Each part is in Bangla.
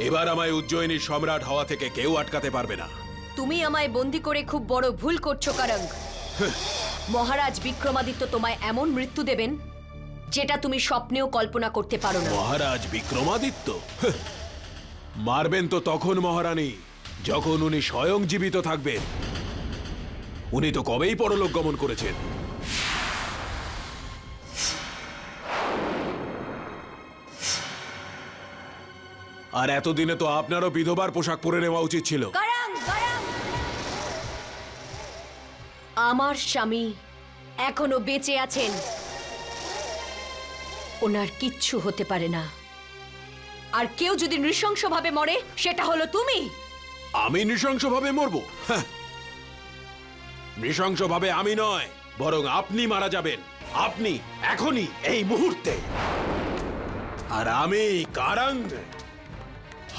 এবার আমায় উজ্জয়িনীর সম্রাট হওয়া থেকে কেউ আটকাতে পারবে না। তুমি আমায় বন্দী করে খুব বড় ভুল করছো কারঙ্গ। মহারাজ বিক্রমাদিত্য তোমায় এমন মৃত্যু দেবেন যেটা তুমি স্বপ্নেও কল্পনা করতে পারো না। মহারাজ বিক্রমাদিত্য মারবেন তো তখন মহারানী যখন উনি স্বয়ং জীবিত থাকবেন। উনি তো কবেই পরলোক গমন করেছেন। আর এতদিনে তো আপনারও বিধবার পোশাক পরে নেওয়া উচিত ছিল। আমার স্বামী এখনো বেঁচে আছেন, ওনার কিচ্ছু হতে পারে না। আর কেউ যদি নৃশংসভাবে মরে সেটা হলো তুমি। আমি নৃশংসভাবে মরবো? নৃশংসভাবে আমি নয়, বরং আপনি মারা যাবেন। আপনি এখনই, এই মুহূর্তে। আর আমি কারঙ্গ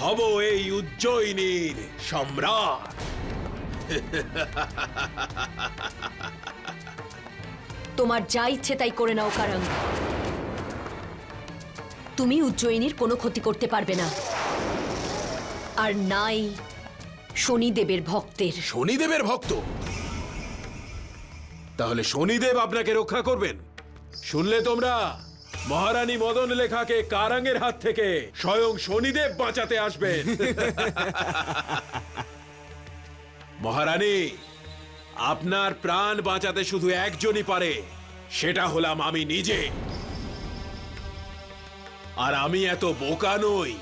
হব এই উজ্জয়িনীর সম্রাট। তোমার যা ইচ্ছে তাই করে নাও কারঙ্গ। তুমি উজ্জয়িনীর কোনো ক্ষতি করতে পারবে না, আর নাই শনিদেবের ভক্তের। শনিদেবের ভক্ত? তাহলে শনিদেব আপনাকে রক্ষা করবেন? শুনলে তোমরা, মহারানী মদন লেখাকে কারাঙ্গের হাত থেকে স্বয়ং শনিদেব বাঁচাতে আসবেন। মহারানী, আপনার প্রাণ বাঁচাতে শুধু একজনই পারে, সেটা হলাম আমি নিজে। আর আমি এত বোকা নই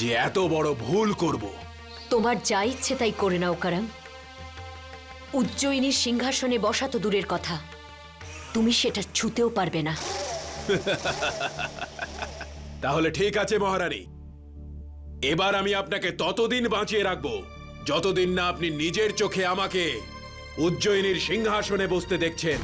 যে এত বড় ভুল করব। তোমার যা ইচ্ছে তাই করে নাও কারঙ্গ। উজ্জয়িনীর সিংহাসনে বসা তো দূরের কথা, তুমি সেটা ছুঁতেও পারবে না। তাহলে ঠিক আছে মহারানী, এবার আমি আপনাকে ততদিন বাঁচিয়ে রাখবো যতদিন না আপনি নিজের চোখে আমাকে উজ্জয়িনীর সিংহাসনে বসতে দেখছেন।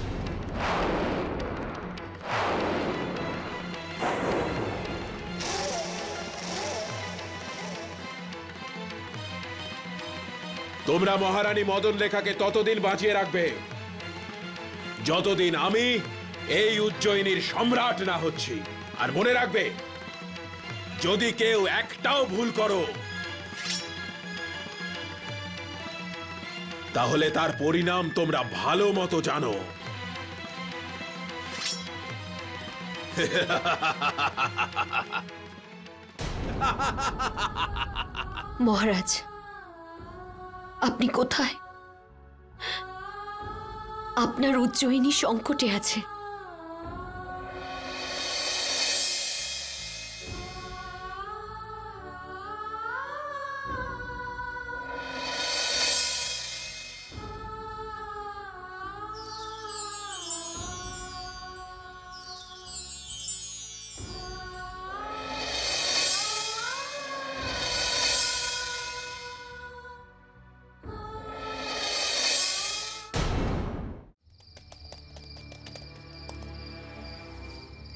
তোমরা মহারানী মদন লেখাকে ততদিন বাঁচিয়ে রাখবে যতদিন আমি এই উজ্জয়িনীর সম্রাট না হচ্ছি। আর মনে রাখবে, যদি কেউ একটাও ভুল করো তাহলে তার পরিণাম তোমরা ভালো মতো জানো। মহারাজ, আপনি কোথায়? আপনার উজ্জয়িনী সংকটে আছে।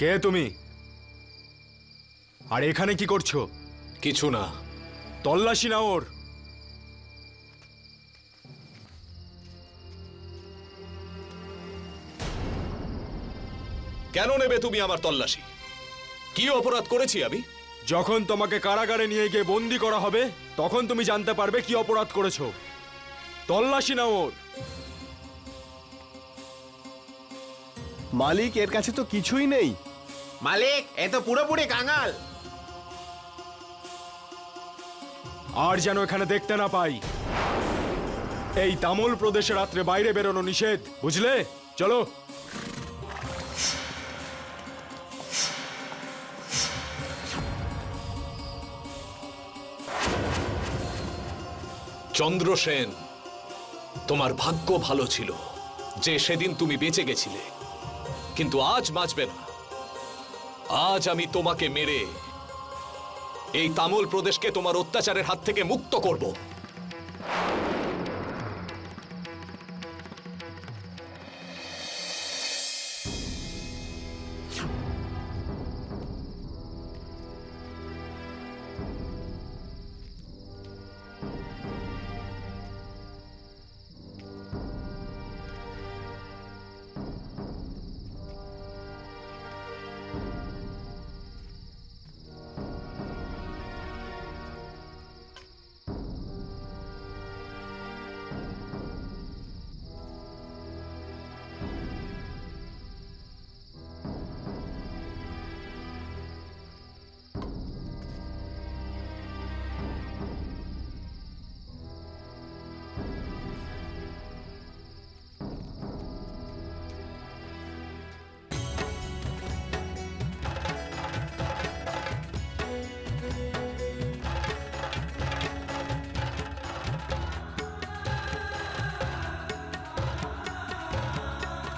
কে তুমি? আর এখানে কি করছো? কিছু না। তল্লাশি না ওর। কেন নেবে তুমি আমার তল্লাশি? কি অপরাধ করেছি আমি? যখন তোমাকে কারাগারে নিয়ে গিয়ে বন্দি করা হবে তখন তুমি জানতে পারবে কি অপরাধ করেছো। তল্লাশি না ওর। মালিক, এর কাছে তো কিছুই নেই। মালিক, এ তো পুরোপুরি কাঙাল। আর যেন এখানে দেখতে না পাই। এই তামল প্রদেশে রাত্রে বাইরে বেরোনো নিষেধ, বুঝলে? চলো। চন্দ্রসেন, তোমার ভাগ্য ভালো ছিল যে সেদিন তুমি বেঁচে গেছিলে, কিন্তু আজ বাঁচবে না। আজ আমি তোমাকে মেরে এই তামল প্রদেশকে তোমার অত্যাচারের হাত থেকে মুক্ত করব।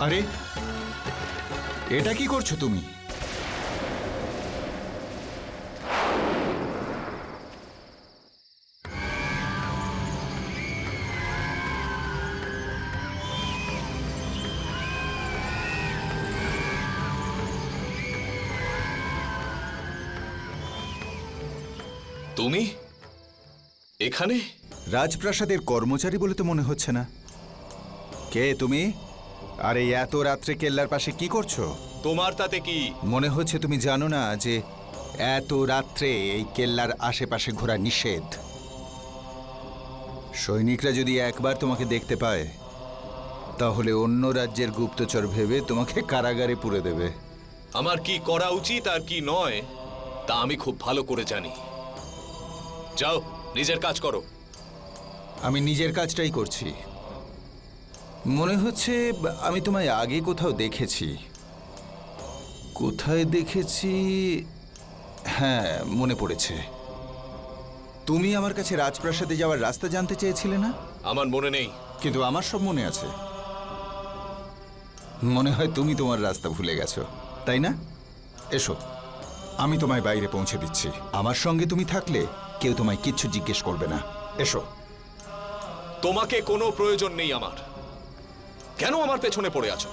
আরে এটা কি করছো তুমি? তুমি এখানে? রাজপ্রাসাদের কর্মচারী বলে তো মনে হচ্ছে না। কে তুমি? আরে এত রাত্রে কেল্লার পাশে কি করছো? তোমার তাতে কি? মনে হচ্ছে তুমি জানো না যে এত রাত্রে এই কেল্লার আশেপাশে ঘোরা নিষেধ। সৈনিকরা যদি একবার তোমাকে দেখতে পায় তাহলে অন্য রাজ্যের গুপ্তচর ভেবে তোমাকে কারাগারে পুরে দেবে। আমার কি করা উচিত আর কি নয় তা আমি খুব ভালো করে জানি। যাও, নিজের কাজ করো। আমি নিজের কাজটাই করছি। মনে হচ্ছে আমি তোমায় আগে কোথাও দেখেছি। কোথায় দেখেছি? হ্যাঁ, মনে পড়েছে। তুমি আমার কাছে রাজপ্রাসাদে যাওয়ার রাস্তা জানতে চেয়েছিলে না? আমার মনে নেই। কিন্তু আমার সব মনে আছে। মনে হয় তুমি তোমার রাস্তা ভুলে গেছো, তাই না? এসো, আমি তোমায় বাইরে পৌঁছে দিচ্ছি। আমার সঙ্গে তুমি থাকলে কেউ তোমায় কিচ্ছু জিজ্ঞেস করবে না। এসো। তোমাকে কোনো প্রয়োজন নেই আমার। কেন আমার পেছনে পড়ে আছো?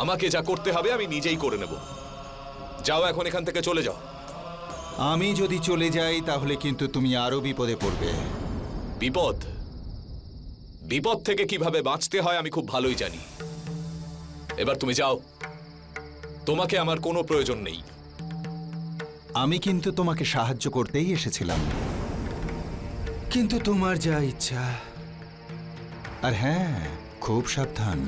আমাকে যা করতে হবে আমি নিজেই করে নেব। যাও, এখন এখান থেকে চলে যাও। আমি যদি চলে যাই তাহলে কিন্তু তুমি আরো বিপদে পড়বে। বিপদ? বিপদ থেকে কিভাবে বাঁচতে হয় আমি খুব ভালোই জানি। এবার তুমি যাও, তোমাকে আমার কোনো প্রয়োজন নেই। আমি কিন্তু তোমাকে সাহায্য করতেই এসেছিলাম, কিন্তু তোমার যা ইচ্ছা। আর হ্যাঁ, খুব সাবধান।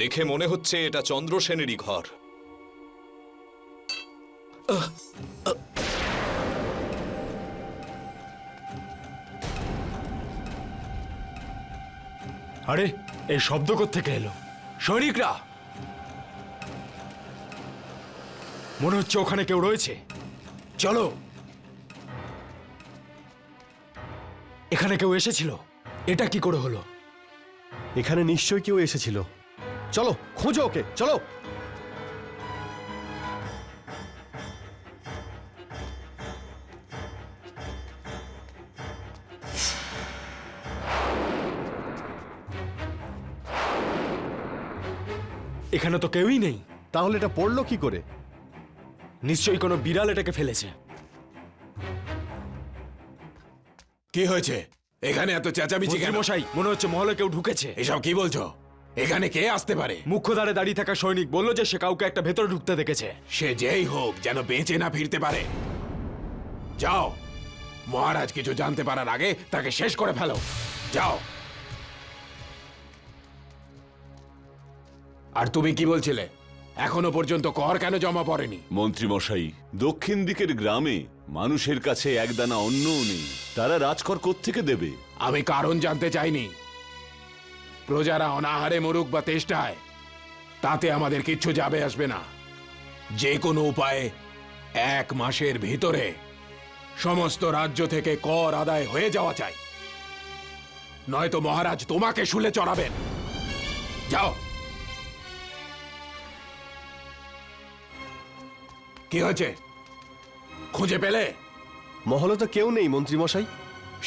দেখে মনে হচ্ছে এটা চন্দ্রসেনেরই ঘর। আরে এই শব্দ কোত্থেকে এলো? সৈনিকরা! মনে হচ্ছে ওখানে কেউ রয়েছে। চলো। এখানে কেউ এসেছিল। এটা কি করে হলো? এখানে নিশ্চয়ই কেউ এসেছিল। চলো, খোঁজো ওকে, চলো। এখানে তো কেউই নেই। তাহলে এটা পড়লো কি করে? নিশ্চয়ই কোনো বিড়াল এটাকে ফেলেছে। কি হয়েছে? এখানে এত চেঁচামেচি কেন? মশাই, মনে হচ্ছে মহলে কেউ ঢুকেছে। এসব কি বলছো? এখানে কে আসতে পারে? মুখ্য দ্বারে দাঁড়িয়ে থাকা সৈনিক বলল যে সে কাউকে একটা ভেতরে ঢুকতে দেখেছে। সে যেই হোক, যেন বেঁচে না ফিরতে পারে। যাও, মহারাজ কিছু জানতে পারার আগে তাকে শেষ করে ফেলো। যাও। আর তুমি কি বলছিলে? এখনো পর্যন্ত কর কেন জমা পড়েনি? মন্ত্রীমশাই, দক্ষিণ দিকের গ্রামে মানুষের কাছে একদানা অন্নও নেই। তারা রাজকর কোত্থেকে দেবে? আমি কারণ জানতে চাইনি। প্রজারা অনাহারে মরুক বা তেষ্টায়, তাতে আমাদের কিচ্ছু যাবে আসবে না। যে কোনো উপায়ে 1 মাসের ভিতরে সমস্ত রাজ্য থেকে কর আদায় হয়ে যাওয়া চাই, নয়তো মহারাজ তোমাকে শুলে চড়াবেন। যাও। কি হয়েছে? খুঁজে পেলে? মহলে তো কেউ নেই মন্ত্রীমশাই।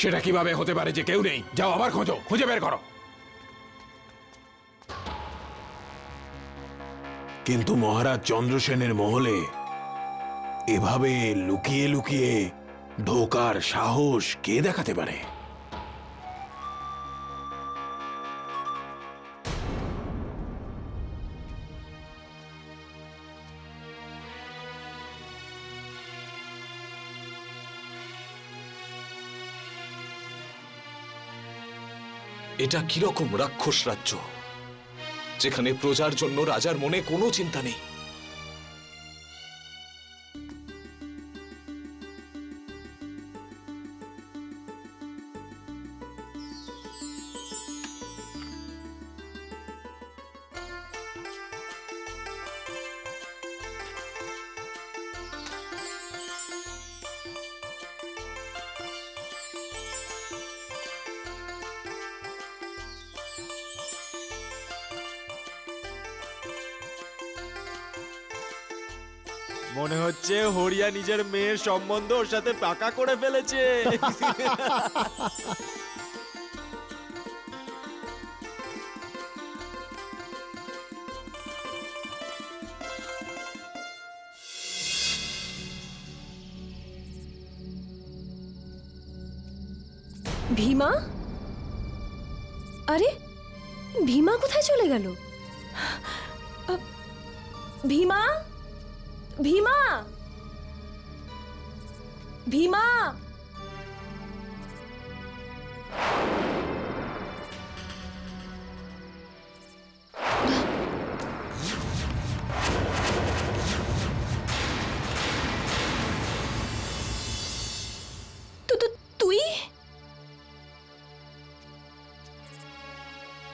সেটা কিভাবে হতে পারে যে কেউ নেই? যাও, আবার খোঁজো, খুঁজে বের করো। কিন্তু মহারাজ চন্দ্রসেনের মহলে এভাবে লুকিয়ে লুকিয়ে ঢোকার সাহস কে দেখাতে পারে? এটা কিরকম রাক্ষস রাজ্য, যেখানে প্রজার জন্য রাজার মনে কোনো চিন্তা নেই। মনে হচ্ছে হরিয়া নিজের মেয়ের সম্বন্ধ ওর সাথে পাকা করে ফেলেছে। ভীমা? আরে ভীমা কোথায় চলে গেল? ভীমা, ভীমা, ভীমা!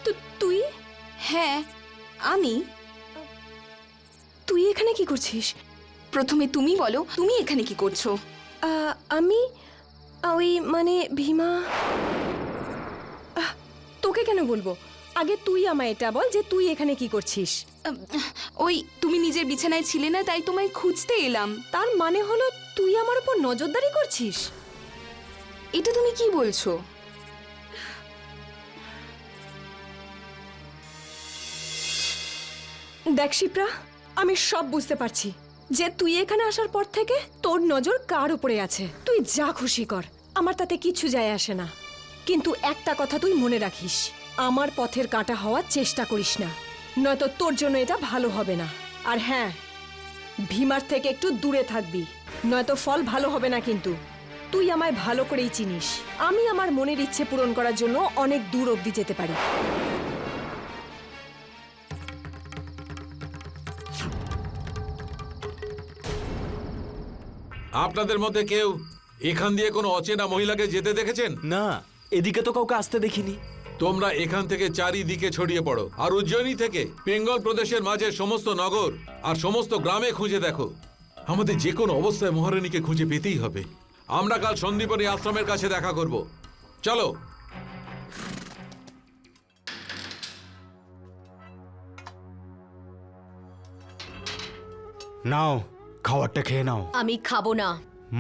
তুই তুই? হ্যাঁ আমি। তুই এখানে কি করছিস? প্রথমে তুমি বলো, তুমি এখানে কি করছো? আমি ওই মানে ভীমা। তোকে কেন বলবো? আগে তুই আমায় এটা বল যে তুই এখানে কি করছিস? ওই তুমি নিজের বিছানায় ছিলে না, তাই তোমায় খুঁজতে এলাম। তার মানে হলো তুই আমার উপর নজরদারি করছিস? এটা তুমি কি বলছো? দেখ শিপ্রা, আমি সব বুঝতে পারছি যে তুই এখানে আসার পর থেকে তোর নজর কার উপরে আছে। তুই যা খুশি কর, আমার তাতে কিছু যায় আসে না। কিন্তু একটা কথা তুই মনে রাখিস, আমার পথের কাঁটা হওয়ার চেষ্টা করিস না, নয়তো তোর জন্য এটা ভালো হবে না। আর হ্যাঁ, ভীমার থেকে একটু দূরে থাকবি, নয়তো ফল ভালো হবে না। কিন্তু তুই আমায় ভালো করেই চিনিস, আমি আমার মনের ইচ্ছে পূরণ করার জন্য অনেক দূর অবধি যেতে পারি। আপনাদের মধ্যে কেউ এখান দিয়ে কোনো অচেনা মহিলাকে যেতে দেখেছেন? না, এদিকে তো কাউকে আসতে দেখিনি। তোমরা এখান থেকে চারিদিকে ছড়িয়ে পড়ো, আর উজ্জয়িনী থেকে বেঙ্গল প্রদেশের মাঝে সমস্ত নগর আর সমস্ত গ্রামে খুঁজে দেখো। আমাদের যে কোনো অবস্থায় মহারানীকে খুঁজে পেতেই হবে। আমরা কাল সন্দীপনী আশ্রমের কাছে দেখা করব। চলো। নাও, খাবারটা খেয়ে নাও। আমি খাবো না।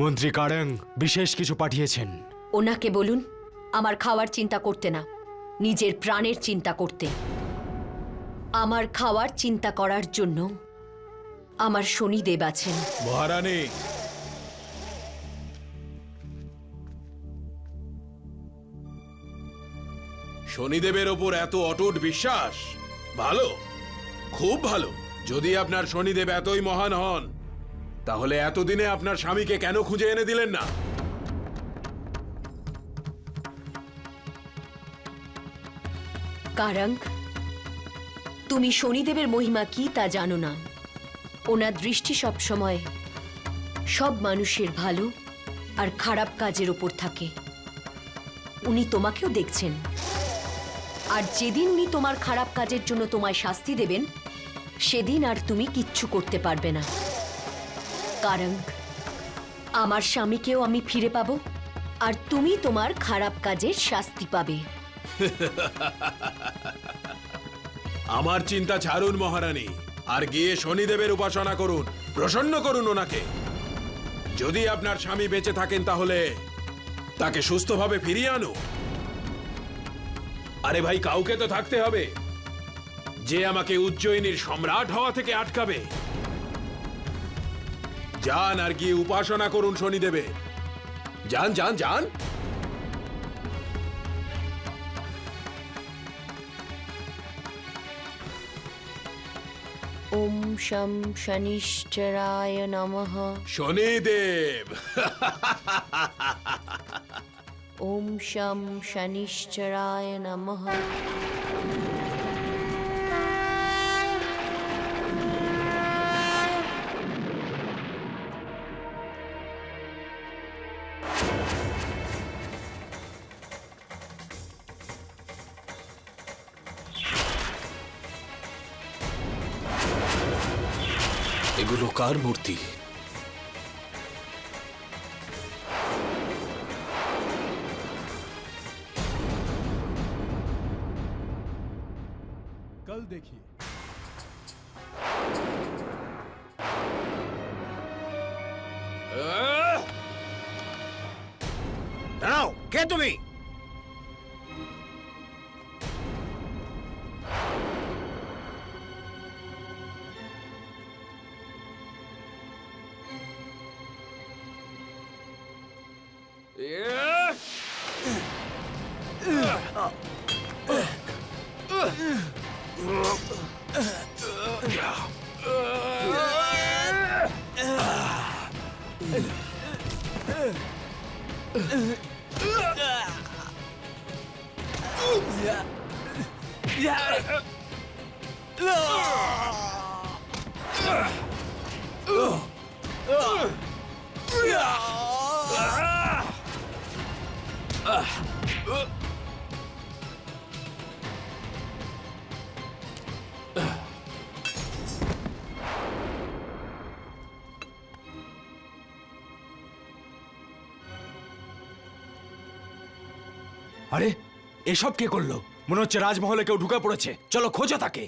মন্ত্রী কারেং বিশেষ কিছু পাঠিয়েছেন। ওনাকে বলুন আমার খাওয়ার চিন্তা করতে না, নিজের প্রাণের চিন্তা করতে। আমার খাওয়ার চিন্তা করার জন্য আমার শনিদেব আছেন। মহারানী, শনিদেবের ওপর এত অটুট বিশ্বাস? ভালো, খুব ভালো। যদি আপনার শনিদেব এতই মহান হন, তাহলে এতদিনে আপনার স্বামীকে কেন খুঁজে এনে দিলেন না? কারং, তুমি শনিদেবের মহিমা কি তা জানো না। ওনার দৃষ্টি সবসময় সব মানুষের ভালো আর খারাপ কাজের ওপর থাকে। উনি তোমাকেও দেখছেন, আর যেদিন উনি তোমার খারাপ কাজের জন্য তোমায় শাস্তি দেবেন, সেদিন আর তুমি কিচ্ছু করতে পারবে না। কারং, আমার স্বামীকেও আমি ফিরে পাবো, আর তুমি তোমার খারাপ কাজের শাস্তি পাবে। আমার চিন্তা ছাড়ুন মহারানী, আর গিয়ে শনিদেবের উপাসনা করুন, প্রসন্ন করুন ওনাকে। যদি আপনার স্বামী বেঁচে থাকেন তাহলে তাকে সুস্থভাবে ফিরিয়ে আনো। আরে ভাই, কাউকে তো থাকতে হবে। যে আমাকে উজ্জয়িনীর সম্রাট হওয়া থেকে আটকাবে? যান আর গিয়ে উপাসনা করুন শনিদেবে। যান যান যান। ওম শম শনিশ্চরায় নমঃ। শনিদেব। ওম শম শনিশ্চরায় নমঃ। এগুলো কার মূর্তি? কাল দেখি। দাঁড়াও, কে তুমি? আরে এসব কে করলো? মনে হচ্ছে রাজমহলে কেউ ঢুকে পড়েছে। চলো খোঁজো তাকে।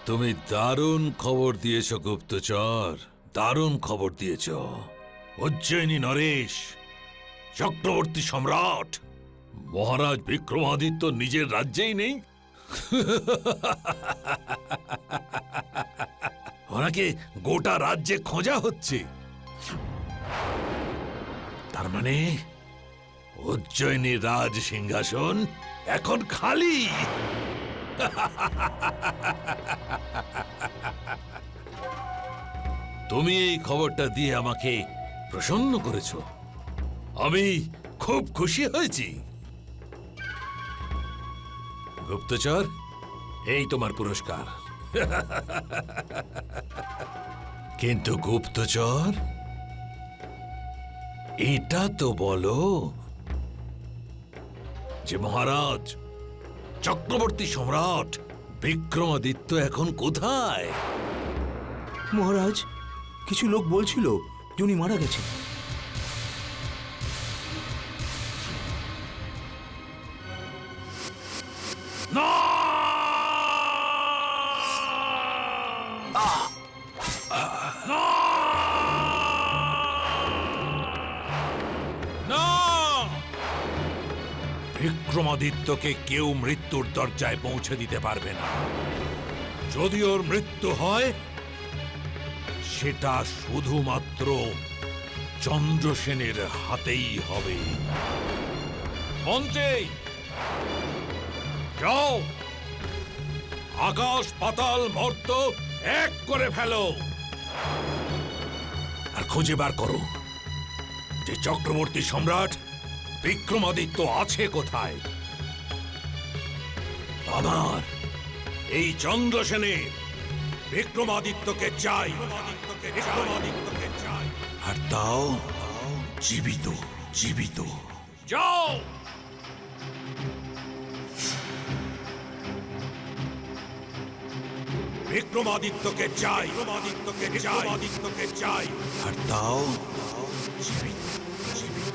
তুমি দারুণ খবর দিয়েছ গুপ্তচর, দারুণ খবর দিয়েছ। উজ্জয়িনী নরেশ, চক্রবর্তী সম্রাট, মহারাজ বিক্রমাদিত্য নিজের রাজ্যেই নেই। ওনাকে গোটা রাজ্যে খোঁজা হচ্ছে। তার মানে উজ্জয়িনীর রাজ সিংহাসন এখন খালি। তুমি এই খবরটা দিয়ে আমাকে প্রসন্ন করেছ। আমি খুব খুশি হয়েছি। গুপ্তচর, এই তোমার পুরস্কার। কিন্তু গুপ্তচর, এটা তো বলো যে মহারাজ চক্রবর্তী সম্রাট বিক্রমাদিত্য এখন কোথায়? মহারাজ, কিছু লোক বলছিল যে উনি মারা গেছেন। না! না! না! বিক্রমাদিত্যকে কেউ মৃত্যুর দরজায় পৌঁছে দিতে পারবে না। যদি ওর মৃত্যু হয়, সেটা শুধুমাত্র চন্দ্রসেনের হাতেই হবে। মন্ত্রী, যাও, আকাশ পাতাল মর্ত এক করে ফেলো আর খুঁজে বার করো যে চক্রবর্তী সম্রাট বিক্রমাদিত্য আছে কোথায়। আমার এই চন্দ্রসেনের বিক্রমাদিত্যকে চাই, বিক্রমাদিত্যকে চাই, আর তাও জীবিত, জীবিত। যাও। বিক্রমাদিত্যকে চাই, বিক্রমাদিত্যকে চাই, বিক্রমাদিত্যকে চাই, আর তাও জীবিত, জীবিত।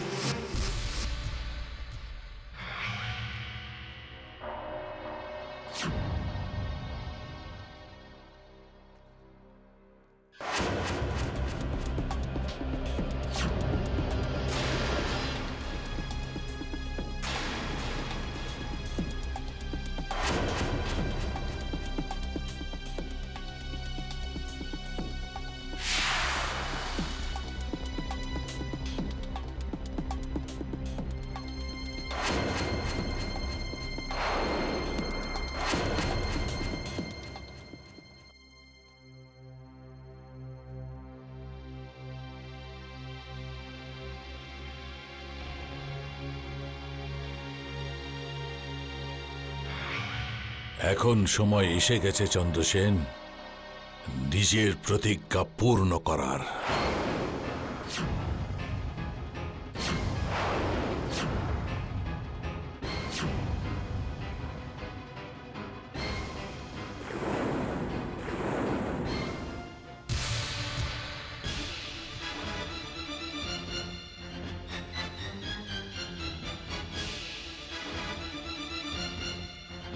এখন সময় এসে গেছে চন্দ্রসেন নিজের প্রতিজ্ঞা পূর্ণ করার।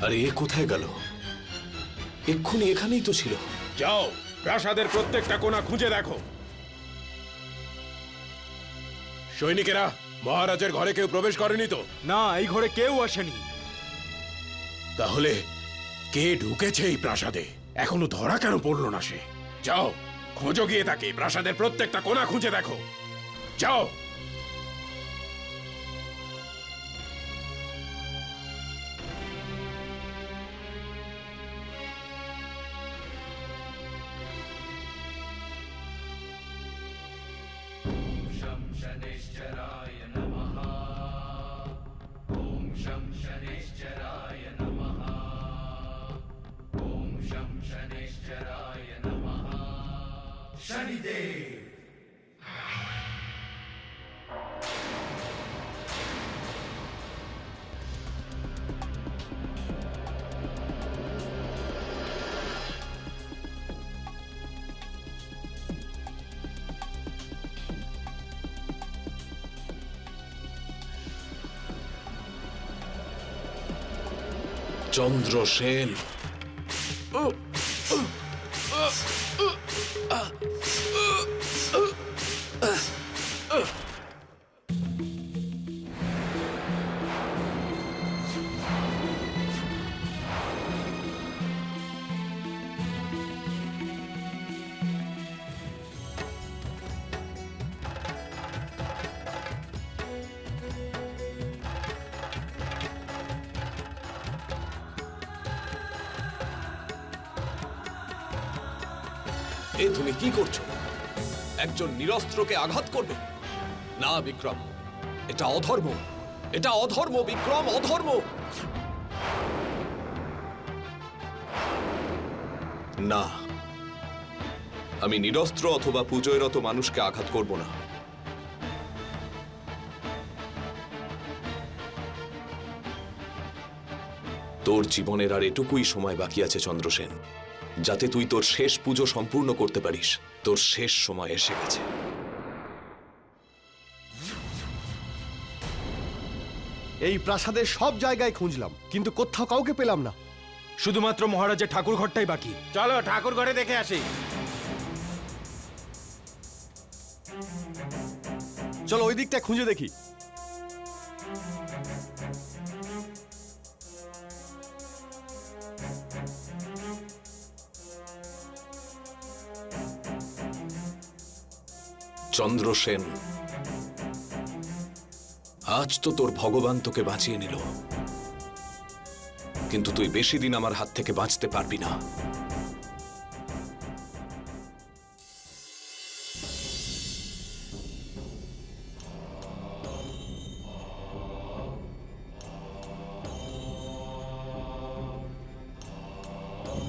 আরে এ কোথায় গেল? এক্ষুনি এখানেই তো ছিল। যাও, প্রাসাদের প্রত্যেকটা কোণা খুঁজে দেখো। সৈনিকেরা, মহারাজের ঘরে কেউ প্রবেশ করেনি তো? না, এই ঘরে কেউ আসেনি। তাহলে কে ঢুকেছে এই প্রাসাদে? এখনো ধরা কেন পড়লো না সে? যাও, খোঁজো গিয়ে তাকে, প্রাসাদের প্রত্যেকটা কোণা খুঁজে দেখো। যাও। চন্দ্রসেন, এ তুমি কি করছো? একজন নিরস্ত্রকে আঘাত করবে? না বিক্রম, এটা অধর্ম। এটা অধর্ম বিক্রম, অধর্ম। না, আমি নিরস্ত্র অথবা পুজোয়রত মানুষকে আঘাত করব না। তোর জীবনের আর এটুকুই সময় বাকি আছে চন্দ্রসেন, যাতে তুই তোর শেষ পুজো সম্পূর্ণ করতে পারিস। তোর শেষ সময় এসে গেছে। এই প্রাসাদের সব জায়গায় খুঁজলাম, কিন্তু কোথাও কাউকে পেলাম না। শুধুমাত্র মহারাজের ঠাকুর ঘরটাই বাকি। চলো ঠাকুর ঘরে দেখে আসি। চলো ওই দিকটা খুঁজে দেখি। চন্দ্রসেন, আজ তো তোর ভগবান তোকে বাঁচিয়ে নিল, কিন্তু তুই বেশি দিন আমার হাত থেকে বাঁচতে পারবি না।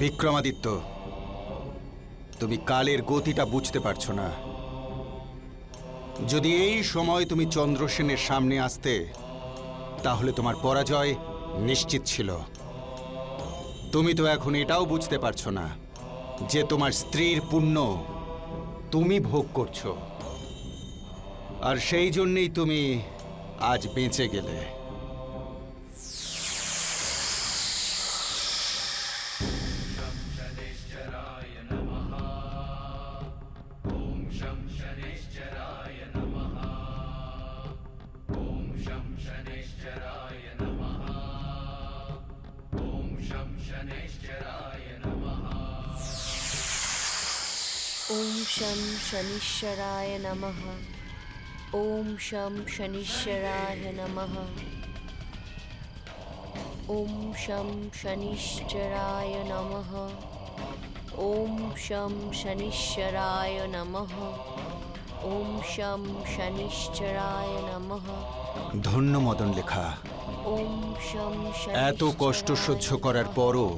বিক্রমাদিত্য, তুমি কালের গতিটা বুঝতে পারছো না। যদি এই সময় তুমি চন্দ্রসেনের সামনে আসতে, তাহলে তোমার পরাজয় নিশ্চিত ছিল। তুমি তো এখন এটাও বুঝতে পারছো না যে তোমার স্ত্রীর পুণ্য তুমি ভোগ করছো, আর সেই জন্যেই তুমি আজ বেঁচে গেলে। ওম শম শনিশ্বরায় নমঃ। ওম শম শনিশ্বরায় নমঃ। ওম শম শনিশ্বরায় নমঃ। ওম শম শনিশ্বরায় নমঃ। ওম শম শনিশ্বরায় নমঃ। ধন্য মদন লেখা, ওম শম এত কষ্ট সহ্য করার পরও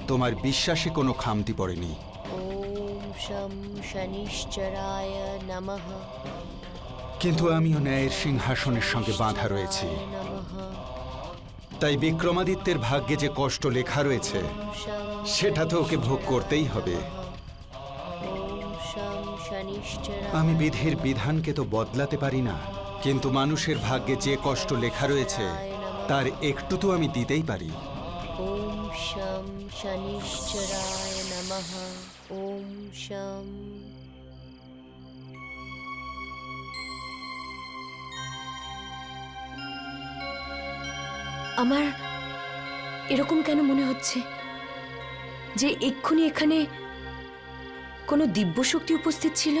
তোমার বিশ্বাসে কোনো খামতি পড়েনি। ওম শম শনিশ্চরায় নমঃ। কিন্তু আমিও ন্যায়ের সিংহাসনের সঙ্গে বাঁধা রয়েছি। নমঃ। তাই বিক্রমাদিত্যের ভাগ্যে যে কষ্ট লেখা রয়েছে সেটা তো ওকে ভোগ করতেই হবে। ওম শম শনিশ্চরায়। আমি বিধির বিধানকে তো বদলাতে পারি না, কিন্তু মানুষের ভাগ্যে যে কষ্ট লেখা রয়েছে তার একটু তো আমি দিতেই পারি। ওম শম শনিশ্চরায় নমঃ। ওম শম। আমার এরকম কেন মনে হচ্ছে যে এক্ষুনি এখানে কোনো দিব্য শক্তি উপস্থিত ছিল?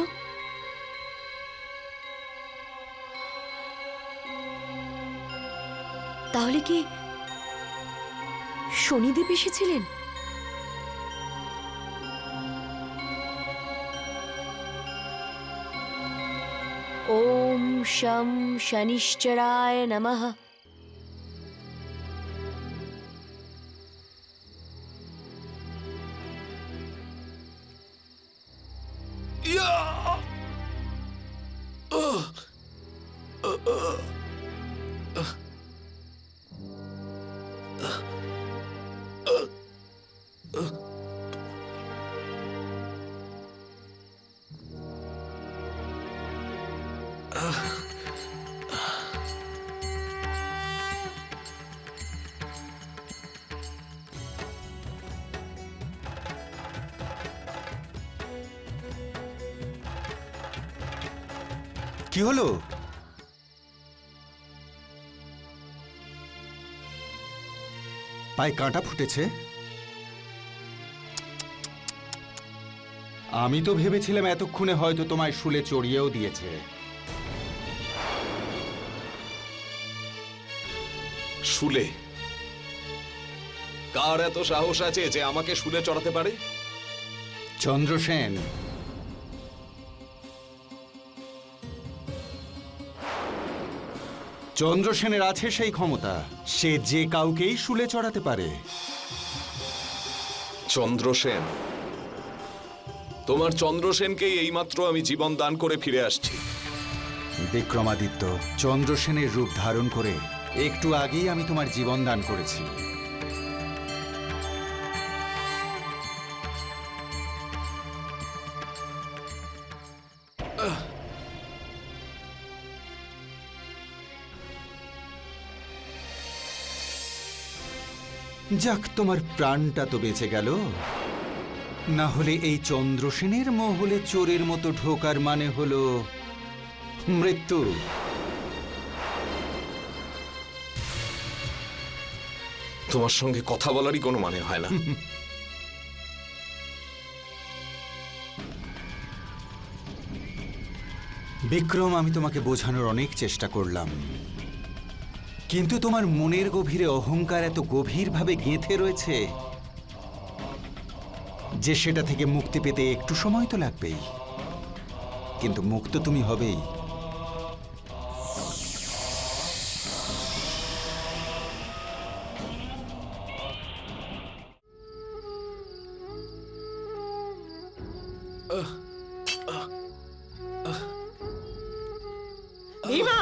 তাহলে কি শনিদেব এসেছিলেন? ওম শম শনিশ্চরায় নমঃ। কি হলো? পায়ে কাঁটা ফুটেছে? আমি তো ভেবেছিলাম এতক্ষণে হয়তো তোমায় শুলে চড়িয়েও দিয়েছে। শুলে? কার এত সাহস আছে যে আমাকে শুলে চড়াতে পারে? চন্দ্রসেন, চন্দ্রসেনের আছে সেই ক্ষমতা, সে যে কাউকেই শুলে চড়াতে পারে। চন্দ্রসেন? তোমার চন্দ্রসেনকেই এইমাত্র আমি জীবন দান করে ফিরে আসছি। বিক্রমাদিত্য, চন্দ্রসেনের রূপ ধারণ করে একটু আগেই আমি তোমার জীবন দান করেছি। যাক, তোমার প্রাণটা তো বেঁচে গেল। না হলে এই চন্দ্রসেনের মহলে চোরের মতো ঢোকার মানে হলো মৃত্যু। তোমার সঙ্গে কথা বলারই কোনো মানে হয় না। বিক্রম, আমি তোমাকে বোঝানোর অনেক চেষ্টা করলাম, কিন্তু তোমার মনের গভীরে অহংকার এত গভীরভাবে গেঁথে রয়েছে যে সেটা থেকে মুক্তি পেতে একটু সময় তো লাগবেই, কিন্তু মুক্ত তুমি হবেই। ভীমা,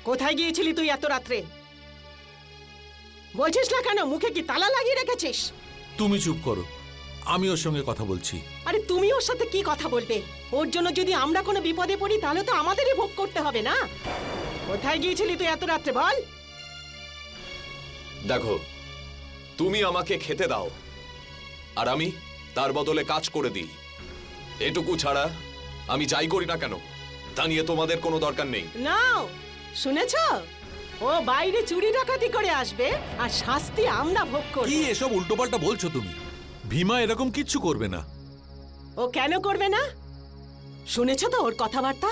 কোথায় গিয়েছিলি তুই এত রাত্রে? বলছিস না কেন? মুখে কি তালা লাগিয়ে রেখেছিস? তুমি চুপ করো, আমি ওর সঙ্গে কথা বলছি। আরে তুমি ওর সাথে কি কথা বলবে? ওর জন্য যদি আমরা কোনো বিপদে পড়ি তাহলে তো আমাদেরই ভোগ করতে হবে না? কোথায় গিয়েছিলি তুই এত রাত্রে বল? দেখো, তুমি আমাকে খেতে দাও আর আমি তার বদলে কাজ করে দিই, এটুকু ছাড়া আমি যাই করি না কেন তা নিয়ে তোমাদের কোনো দরকার নেই। নাও, শুনেছ? ও বাইরে চুরি ডাকাতি করে আসবে আর শাস্তি আমরা ভোগ করব। কি এসব উল্টোপাল্টা বলছো তুমি? ভীমা এরকম কিচ্ছু করবে না। ও কেন করবে না? শুনেছ তো ওর কথাবার্তা?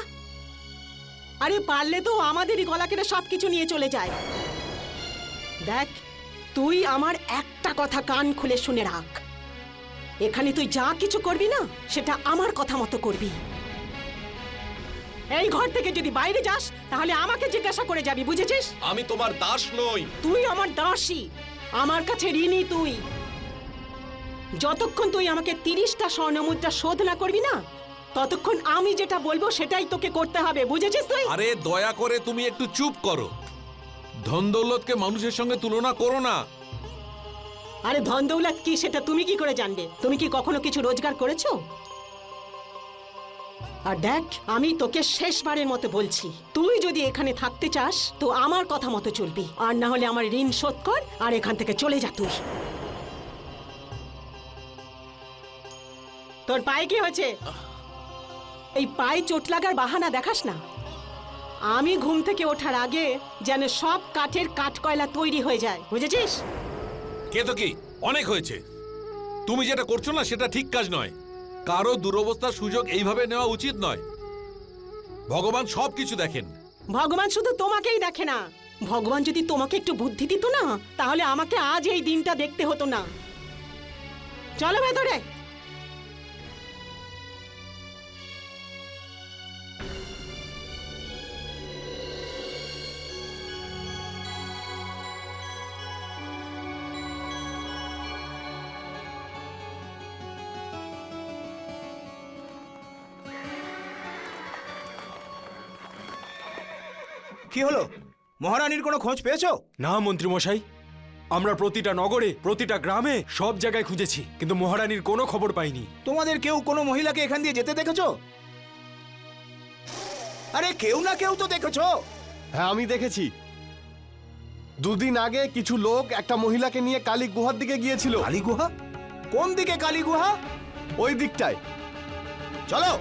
আরে পারলে তো আমাদেরই গলা কেটে সবকিছু নিয়ে চলে যায়। দেখ, তুই আমার একটা কথা কান খুলে শুনে রাখ, এখানে তুই যা কিছু করবি না সেটা আমার কথা মতো করবি। এই ঘর থেকে যদি বাইরে যাস তাহলে আমাকে জিজ্ঞাসা করে যাবি, বুঝেছিস? আমি তোমার দাস নই। তুই আমার দাসী, আমার কাছে ঋণী তুই। যতক্ষণ তুই আমাকে 30টা স্বর্ণমুদ্রা শোধ না করবি না, ততক্ষণ আমি যেটা বলবো সেটাই তোকে করতে হবে, বুঝেছিস তুই? আরে দয়া করে তুমি একটু চুপ করো। ধন দৌলতকে মানুষের সঙ্গে তুলনা করো না। আরে ধন দৌলত কি সেটা তুমি কি করে জানবে? তুমি কি কখনো কিছু রোজগার করেছো? আর দেখ, আমি তোকে শেষবারের মতো বলছি, তুই যদি এখানে থাকতে চাস তো আমার কথা মতো চলবি, আর না হলে আমার ঋণ শোধ কর আর এখান থেকে চলে যা তুই। তোর পায়ে কি হয়েছে? এই পায়ে চোট লাগার বাহানা দেখাস না। আমি ঘুম থেকে ওঠার আগে যেন সব কাঠের কাঠ কয়লা তৈরি হয়ে যায়, বুঝেছিস? কে তো কি, অনেক হয়েছে। তুমি যেটা করছো না সেটা ঠিক কাজ নয়। কারো দুরবস্থার সুযোগ এইভাবে নেওয়া উচিত নয়। ভগবান সবকিছু দেখেন। ভগবান শুধু তোমাকেই দেখে না, ভগবান যদি তোমাকে একটু বুদ্ধি দিত না তাহলে আমাকে আজ এই দিনটা দেখতে হতো না। চলো ভেতরে। কি হলো? মহারানীর কোনো খোঁজ পেয়েছো? না মন্ত্রী মশাই, আমরা প্রতিটা নগরে, প্রতিটা গ্রামে, সব জায়গায় খুঁজেছি, কিন্তু মহারানীর কোনো খবর পাইনি। তোমাদের কেউ কোনো মহিলাকে এখান দিয়ে যেতে দেখেছো? আরে কেউ না কেউ তো দেখেছো। হ্যাঁ, আমি দেখেছি। দুদিন আগে কিছু লোক একটা মহিলাকে নিয়ে কালী গুহার দিকে গিয়েছিল। কালী গুহা? কোন দিকে কালী গুহা? ওই দিকটায়। চলো।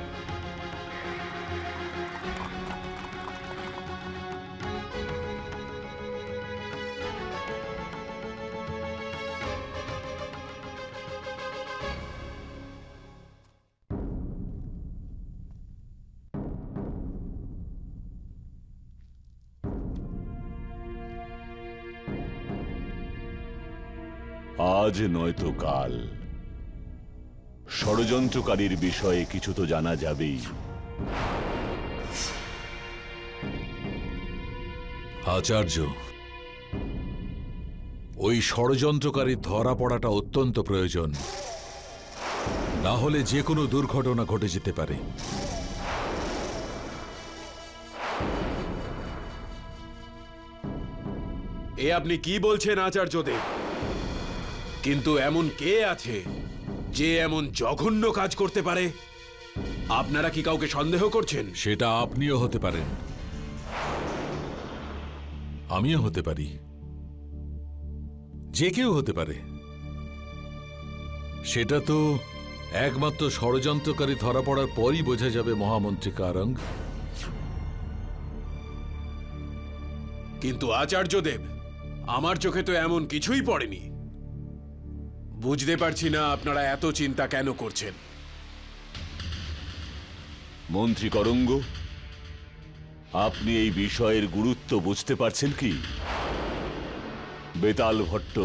আজ নয়তো কাল ষড়যন্ত্রকারীর বিষয়ে কিছু তো জানা যাবেই। আচার্য, ওই ষড়যন্ত্রকারী ধরা পড়াটা অত্যন্ত প্রয়োজন, না হলে যে কোনো দুর্ঘটনা ঘটে যেতে পারে। এ আপনি কি বলছেন আচার্যদেব? কিন্তু এমন কে আছে যে এমন জঘন্য কাজ করতে পারে? আপনারা কি কাউকে সন্দেহ করছেন? সেটা আপনিও হতে পারেন, আমিও হতে পারি, যে কেউ হতে পারে। সেটা তো একমাত্র ষড়যন্ত্রকারী ধরা পড়ার পরই বোঝা যাবে মহামন্ত্রী কারঙ্গ। কিন্তু আচার্যদেব, আমার চোখে তো এমন কিছুই পড়েনি। বুঝতে পারছি না আপনারা এত চিন্তা কেন করছেন। মন্ত্রী করঙ্গ, আপনি এই বিষয়ের গুরুত্ব বুঝতে পারছেন কি? বেতাল ভট্ট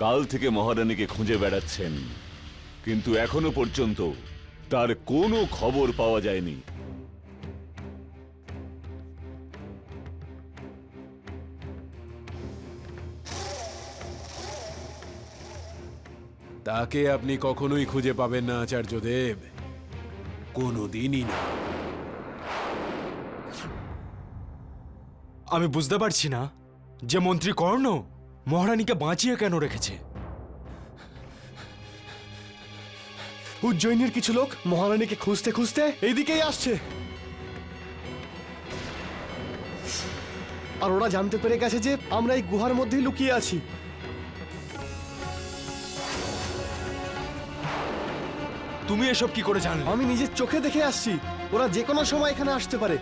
কাল থেকে মহারানীকে খুঁজে বেড়াচ্ছেন, কিন্তু এখনো পর্যন্ত তার কোনো খবর পাওয়া যায়নি। তাকে আপনি কখনোই খুঁজে পাবেন না আচার্যদেব, কোনোদিনই না। আমি বুঝতে পারছি না যে মন্ত্রী কর্ণ মহারানীকে বাঁচিয়ে কেন রেখেছে। উজ্জয়িনীর কিছু লোক মহারানীকে খুঁজতে খুঁজতে এইদিকেই আসছে, আর ওরা জানতে পেরে গেছে যে আমরা এই গুহার মধ্যেই লুকিয়ে আছি। তুমি এসব কি করে জানলে? আমি নিজের চোখে দেখে আসছি, ওরা যে কোনো সময় এখানে আসতে পারে।